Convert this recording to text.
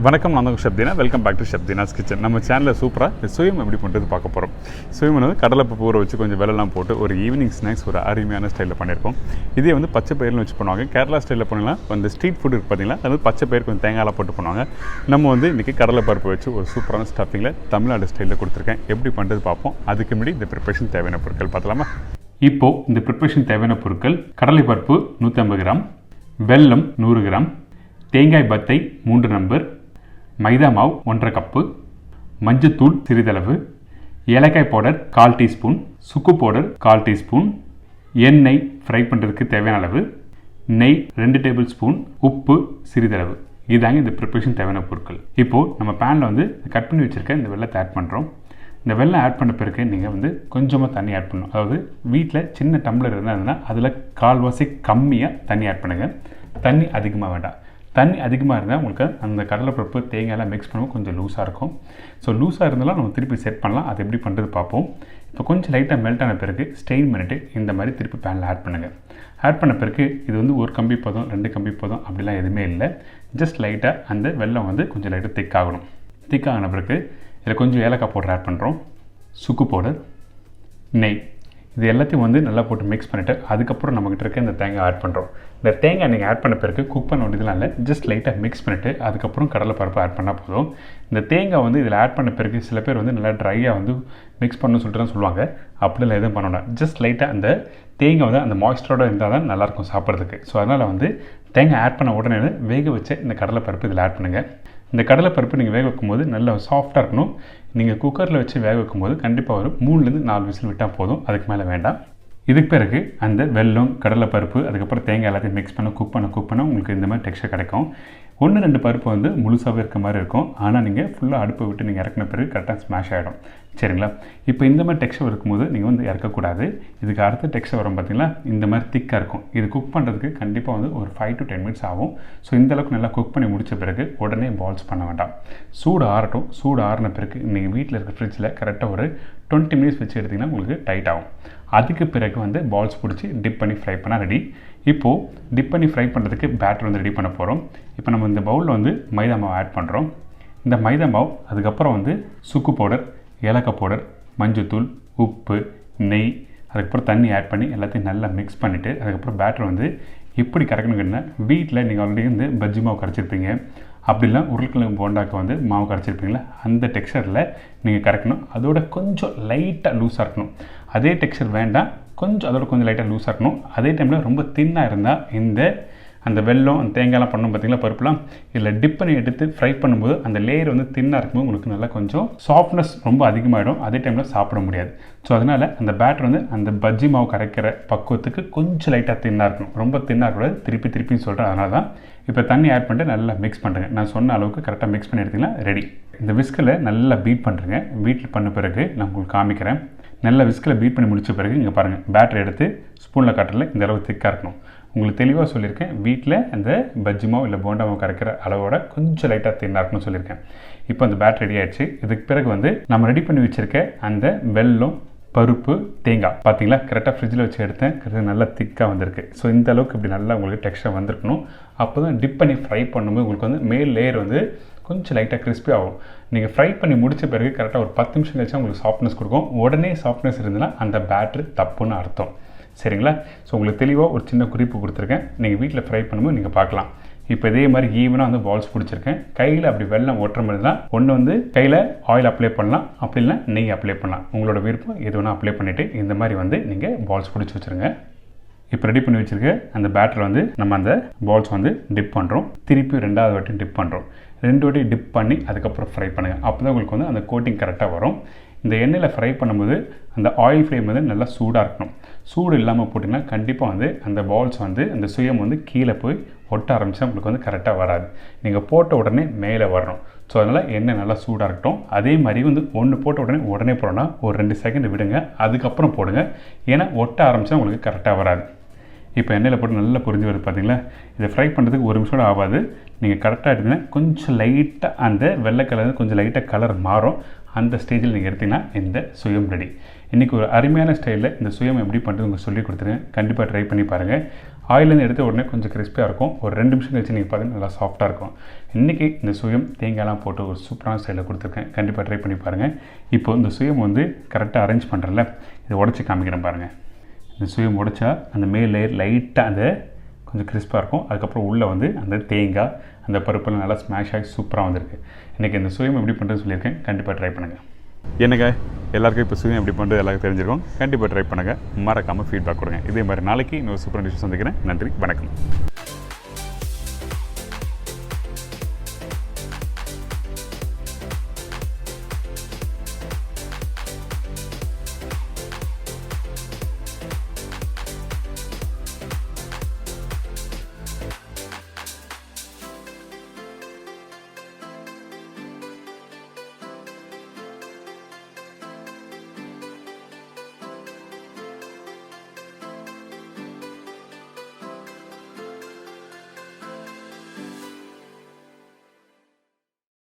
வணக்கம், நான் உங்கள் chef Dheena. Welcome back to chef Dheena's kitchen. நம்ம சேனலில் சூப்பராக சுயம் எப்படி பண்ணுறது பார்க்க போகிறோம். சுயம் வந்து கடலைப்பருப்பு ஊற வச்சு கொஞ்சம் வெள்ளலாம் போட்டு ஒரு ஈவினிங் ஸ்நாக்ஸ் ஒரு அருமையான ஸ்டைலில் பண்ணியிருக்கோம். இதே வந்து பச்சை பயிரில் வச்சு பண்ணுவாங்க. கேரளா ஸ்டைலில் பண்ணிக்கலாம். வந்து ஸ்ட்ரீட் ஃபுட் இருக்குது பார்த்தீங்களா, அது வந்து பச்சை பயிர் கொஞ்சம் தேங்காயெல்லாம் போட்டு பண்ணுவாங்க. நம்ம வந்து இன்றைக்கி கடலைப்பருப்பு வச்சு ஒரு சூப்பரான ஸ்டஃபிங்கில் தமிழ்நாடு ஸ்டைலில் கொடுத்துருக்கேன். எப்படி பண்ணுறது பார்ப்போம். அதுக்கு முன்னாடி இந்த ப்ரிப்பரேஷன் தேவையான பொருட்கள் பார்த்தலாமா. இப்போது இந்த ப்ரிப்பரேஷன் தேவையான பொருட்கள்: கடலைப்பருப்பு 150 கிராம், வெல்லம் 100 கிராம், தேங்காய் பத்தை 3 நம்பர், மைதா மாவு 1.5 கப்பு, மஞ்சத்தூள் சிறிதளவு, ஏலக்காய் பவுடர் 1/4 டீஸ்பூன், சுக்கு பவுடர் 1/4 டீஸ்பூன், எண்ணெய் ஃப்ரை பண்ணுறதுக்கு தேவையான அளவு, நெய் 2 டேபிள் ஸ்பூன், உப்பு சிறிதளவு. இதாங்க இந்த ப்ரிப்பரேஷன் தேவையான பொருட்கள். இப்போது நம்ம பேனில் வந்து கட் பண்ணி வச்சுருக்க இந்த வெள்ளத்தை ஆட் பண்ணுறோம். இந்த வெள்ளம் ஆட் பண்ண பிறகு நீங்கள் வந்து கொஞ்சமாக தண்ணி ஆட் பண்ணணும். அதாவது வீட்டில் சின்ன டம்ளர் இருந்ததுன்னா அதில் 1/4 கம்மியாக தண்ணி ஆட் பண்ணுங்கள். தண்ணி அதிகமாக வேண்டாம். தண்ணி அதிகமாக இருந்தால் உங்களுக்கு அந்த கடலைப்பருப்பு தேங்காயெல்லாம் மிக்ஸ் பண்ணுவோம் கொஞ்சம் லூஸாக இருக்கும். ஸோ லூஸாக இருந்தாலும் நம்ம திருப்பி செட் பண்ணலாம். அது எப்படி பண்ணுறது பார்ப்போம். இப்போ கொஞ்சம் லைட்டாக மெல்ட் ஆன பிறகு ஸ்டெயின் பண்ணிவிட்டு இந்த மாதிரி திருப்பி பேனில் ஆட் பண்ணுங்கள். ஆட் பண்ண பிறகு இது வந்து 1 கம்பி பதம் 2 கம்பி பதம் அப்படிலாம் எதுவுமே இல்லை. ஜஸ்ட் லைட்டாக அந்த வெல்லம் வந்து கொஞ்சம் லைட்டாக திக்காகணும். திக்காகின பிறகு இதில் கொஞ்சம் ஏலக்காய் பவுடர் ஆட் பண்ணுறோம், சுக்கு பவுடர், நெய். இது எல்லாத்தையும் வந்து நல்லா போட்டு மிக்ஸ் பண்ணிவிட்டு அதுக்கப்புறம் நம்மகிட்ட இருக்க இந்த தேங்காய் ஆட் பண்ணுறோம். இந்த தேங்காய் நீங்கள் ஆட் பண்ண பிறகு குக் பண்ண வேண்டியதுலாம் இல்லை. ஜஸ்ட் லைட்டாக மிக்ஸ் பண்ணிவிட்டு அதுக்கப்புறம் கடலைப்பருப்பு ஆட் பண்ணால் போதும். இந்த தேங்காய் வந்து இதில் ஆட் பண்ண பிறகு சில பேர் வந்து நல்லா ட்ரையாக வந்து மிக்ஸ் பண்ணணும்னு சொல்லிட்டு தான் சொல்லுவாங்க. அப்படிலாம் எதுவும் பண்ணணும். ஜஸ்ட் லைட்டாக அந்த தேங்காய் வந்து அந்த மாய்ஸ்டரோடு இருந்தால் தான் நல்லாயிருக்கும் சாப்பிட்றதுக்கு. ஸோ அதனால் வந்து தேங்காய் ஆட் பண்ண உடனே வேக வச்ச இந்த கடலைப்பருப்பு இதில் ஆட் பண்ணுங்கள். இந்த கடலைப்பருப்பு நீங்கள் வேக வைக்கும்போது நல்லா சாஃப்டாக இருக்கணும். நீங்கள் குக்கரில் வச்சு வேக வைக்கும்போது கண்டிப்பாக ஒரு 3-4 விசில் விட்டால் போதும். அதுக்கு மேலே வேண்டாம். இதுக்கு பிறகு அந்த வெல்லம், கடலைப்பருப்பு, அதுக்கப்புறம் தேங்காய் எல்லாத்தையும் மிக்ஸ் பண்ண குக் பண்ண உங்களுக்கு இந்த மாதிரி டெக்ஸ்சர் கிடைக்கும். 1-2 பருப்பு வந்து முழுசாகவே இருக்க மாதிரி இருக்கும். ஆனால் நீங்கள் ஃபுல்லாக அடுப்பை விட்டு நீங்கள் இறக்குன பிறகு கரெக்டாக ஸ்மாஷ் ஆகிடும். சரிங்களா? இப்போ இந்த மாதிரி டெக்ஸ்சர் இருக்கும்போது நீங்கள் வந்து இறக்கக்கூடாது. இதுக்கு அடுத்த டெக்ஸ்சர் வரும் பார்த்தீங்களா, இந்த மாதிரி திக்காக இருக்கும். இது குக் பண்ணுறதுக்கு கண்டிப்பாக வந்து ஒரு 5 to 10 மினிட்ஸ் ஆகும். ஸோ இந்தளவுக்கு நல்லா குக் பண்ணி முடித்த பிறகு உடனே பால்ஸ் பண்ண வேண்டாம். சூடு ஆறட்டும். சூடு ஆறின பிறகு நீங்கள் வீட்டில் இருக்க ஃப்ரிட்ஜில் கரெக்டாக ஒரு 20 மினிட்ஸ் வச்சு எடுத்திங்கன்னா உங்களுக்கு டைட் ஆகும். அதுக்கு பிறகு வந்து பால்ஸ் பிடிச்சி டிப் பண்ணி ஃப்ரை பண்ணால் ரெடி. இப்போது டிப் பண்ணி ஃப்ரை பண்ணுறதுக்கு பேட்டர் வந்து ரெடி பண்ண போகிறோம். இப்போ நம்ம இந்த பவுலில் வந்து மைதா மாவு ஆட் பண்ணுறோம். இந்த மைதா மாவு, அதுக்கப்புறம் வந்து சுக்கு பவுடர், ஏலக்காய் பவுடர், மஞ்சத்தூள், உப்பு, நெய், அதுக்கப்புறம் தண்ணி ஆட் பண்ணி எல்லாத்தையும் நல்லா மிக்ஸ் பண்ணிவிட்டு அதுக்கப்புறம் பேட்டர் வந்து எப்படி கரைக்கணுங்கன்னா, வீட்டில் நீங்கள் ஆல்ரெடி வந்து பஜ்ஜி மாவு கரைச்சிருப்பீங்க, அப்படிலாம் உருளைக்கிழங்கு போண்டாக்கு வந்து மாவு கரைச்சிருப்பீங்களா, அந்த டெக்ஸ்சரில் நீங்கள் கரைக்கணும். அதோட கொஞ்சம் லைட்டாக லூஸாக இருக்கணும். அதே டெக்ஸ்சர் வேண்டாம், அதோட கொஞ்சம் லைட்டாக லூஸாக இருக்கணும். அதே டைமில் ரொம்ப தின்னாக இருந்தால் அந்த வெல்லம், அந்த தேங்காய்லாம் பண்ணணும் பார்த்தீங்களா, பருப்புலாம் இதில் டிப் பண்ணி எடுத்து ஃப்ரை பண்ணும்போது அந்த லேயர் வந்து தின்னாக இருக்கும்போது உங்களுக்கு நல்லா கொஞ்சம் சாஃப்ட்னஸ் ரொம்ப அதிகமாகிடும். அதே டைமில் சாப்பிட முடியாது. ஸோ அதனால் அந்த பேட்டர் வந்து அந்த பஜ்ஜி மாவு கரைக்கிற பக்குவத்துக்கு கொஞ்சம் லைட்டாக தின்னாக இருக்கணும். ரொம்ப தின்னாக இருக்கக்கூடாது. திருப்பி சொல்கிறேன். அதனால தான் இப்போ தண்ணி ஆட் பண்ணிட்டு நல்லா மிக்ஸ் பண்ணுறேங்க. நான் சொன்ன அளவுக்கு கரெக்டாக மிக்ஸ் பண்ணி எடுத்திங்கன்னா ரெடி. இந்த விஸ்கில் நல்லா பீட் பண்ணுறேங்க. வீட்டில் பண்ண பிறகு நான் உங்களுக்கு காமிக்கிறேன். நல்லா விஸ்கில் பீட் பண்ணி முடித்த பிறகு இங்கே பாருங்கள், பேட்டர் எடுத்து ஸ்பூனில் காட்டுறதுல இந்த அளவு திக்காக இருக்கணும். உங்களுக்கு தெளிவாக சொல்லியிருக்கேன். வீட்டில் அந்த பஜ்ஜி மாவு இல்லை போண்டா மாவு கரைக்கிற அளவோட கொஞ்சம் லைட்டாக தின்னாக இருக்குன்னு சொல்லியிருக்கேன். இப்போ அந்த பேட்டர் ரெடி ஆகிடுச்சு. இதுக்கு பிறகு வந்து நம்ம ரெடி பண்ணி வச்சுருக்க அந்த வெல்லம், பருப்பு, தேங்காய் பார்த்தீங்களா, கரெக்டாக ஃப்ரிட்ஜில் வச்சு எடுத்தேன். கரெக்டாக நல்லா திக்காக வந்திருக்கு. ஸோ இந்த அளவுக்கு இப்படி நல்லா உங்களுக்கு டெக்ஸ்சர் வந்திருக்கணும். அப்போ தான் டிப் பண்ணி ஃப்ரை பண்ணும்போது உங்களுக்கு வந்து மேல் லேயர் வந்து கொஞ்சம் லைட்டாக கிறிஸ்பி ஆகும். நீங்கள் ஃப்ரை பண்ணி முடித்த பிறகு கரெக்டாக ஒரு 10 நிமிஷம் கழிச்சா உங்களுக்கு சாஃப்ட்னஸ் கொடுக்கும். உடனே சாஃப்ட்னஸ் இருந்ததுன்னா அந்த பேட்டர் தப்புன்னு அர்த்தம். சரிங்களா? ஸோ உங்களுக்கு தெளிவாக ஒரு சின்ன குறிப்பு கொடுத்துருக்கேன். நீங்கள் வீட்டில் ஃப்ரை பண்ணும்போது நீங்கள் பார்க்கலாம். இப்போ இதே மாதிரி ஈவனாக வந்து பால்ஸ் பிடிச்சிருக்கேன். கையில் அப்படி வெல்லம் ஓட்டுற மாதிரி தான் ஒன்று வந்து கையில் ஆயில் அப்ளை பண்ணலாம், அப்படி இல்லை நெய் அப்ளை பண்ணலாம். உங்களோட விருப்பம் எது வேணால் அப்ளை பண்ணிவிட்டு இந்த மாதிரி வந்து நீங்கள் பால்ஸ் பிடிச்சி வச்சுருங்க. இப்போ ரெடி பண்ணி வச்சுருக்க அந்த பேட்டர் வந்து நம்ம அந்த பால்ஸ் வந்து டிப் பண்ணுறோம். திருப்பி 2வது வாட்டி டிப் பண்ணுறோம். 2 வாட்டி டிப் பண்ணி அதுக்கப்புறம் ஃப்ரை பண்ணுங்கள். அப்போ தான் உங்களுக்கு வந்து அந்த கோட்டிங் கரெக்டாக வரும். இந்த எண்ணெயில் ஃப்ரை பண்ணும்போது அந்த ஆயில் ஃப்ளேம் வந்து நல்லா சூடாக இருக்கணும். சூடு இல்லாமல் போட்டிங்கன்னா கண்டிப்பாக வந்து அந்த பால்ஸ் வந்து அந்த சுயம் வந்து கீழே போய் ஒட்ட ஆரம்பித்தா உங்களுக்கு வந்து கரெக்டாக வராது. நீங்கள் போட்ட உடனே மேலே வரணும். ஸோ அதனால் எண்ணெய் நல்லா சூடாக இருக்கட்டும். அதே மாதிரி வந்து ஒன்று போட்ட உடனே போடணும்னா ஒரு 2 செகண்ட் விடுங்க, அதுக்கப்புறம் போடுங்க. ஏன்னா ஒட்ட ஆரம்பித்தா உங்களுக்கு கரெக்டாக வராது. இப்போ எண்ணெயில் போட்டு நல்லா பொரிஞ்சு வருது பார்த்தீங்களா. இதை ஃப்ரை பண்ணுறதுக்கு 1 நிமிஷம் ஆகாது. நீங்கள் கரெக்டாக எடுத்தீங்கன்னா கொஞ்சம் லைட்டாக அந்த வெள்ளை கலர் கொஞ்சம் லைட்டாக கலர் மாறும். அந்த ஸ்டேஜில் நீங்கள் எடுத்திங்கன்னா இந்த சுயம் ரெடி. இன்றைக்கி ஒரு அருமையான ஸ்டைலில் இந்த சுயம் எப்படி பண்ணுறது உங்களுக்கு சொல்லி கொடுத்துருங்க. கண்டிப்பாக ட்ரை பண்ணி பாருங்கள். ஆயிலேருந்து எடுத்த உடனே கொஞ்சம் கிறிஸ்பியாக இருக்கும். ஒரு 2 நிமிஷம் கழிச்சு நீங்கள் பார்த்தீங்கன்னா நல்லா சாஃப்ட்டாக இருக்கும். இன்றைக்கி இந்த சுயம் தேங்காய்லாம் போட்டு ஒரு சூப்பரான ஸ்டைலில் கொடுத்துருக்கேன். கண்டிப்பாக ட்ரை பண்ணி பாருங்கள். இப்போ இந்த சுயம் வந்து கரெக்டாக அரேஞ்ச் பண்ணுறேன்ல, இதை உடச்சி காமிக்கிறேன் பாருங்கள். இந்த சுயம் உடைச்சா அந்த மேல் லேயர் லைட்டாக அந்த கொஞ்சம் கிறிஸ்பாக இருக்கும். அதுக்கப்புறம் உள்ளே வந்து அந்த தேங்காய் அந்த பருப்பெல்லாம் நல்லா ஸ்மாஷ் ஆகி சூப்பராக வந்திருக்கு. இன்றைக்கி இந்த சுயம் எப்படி பண்ணுறது சொல்லியிருக்கேன். கண்டிப்பாக ட்ரை பண்ணுங்கள். என்னங்க எல்லாருக்கும் இப்போ சுயம் எப்படி பண்ணுறது எல்லாருக்கும் தெரிஞ்சிருக்கும். கண்டிப்பாக ட்ரை பண்ணுங்கள். மறக்காமல் ஃபீட்பேக் கொடுங்க. இதே மாதிரி நாளைக்கு இன்னொரு சூப்பர் டிஷ் சந்திக்கிறேன். நன்றி, வணக்கம்.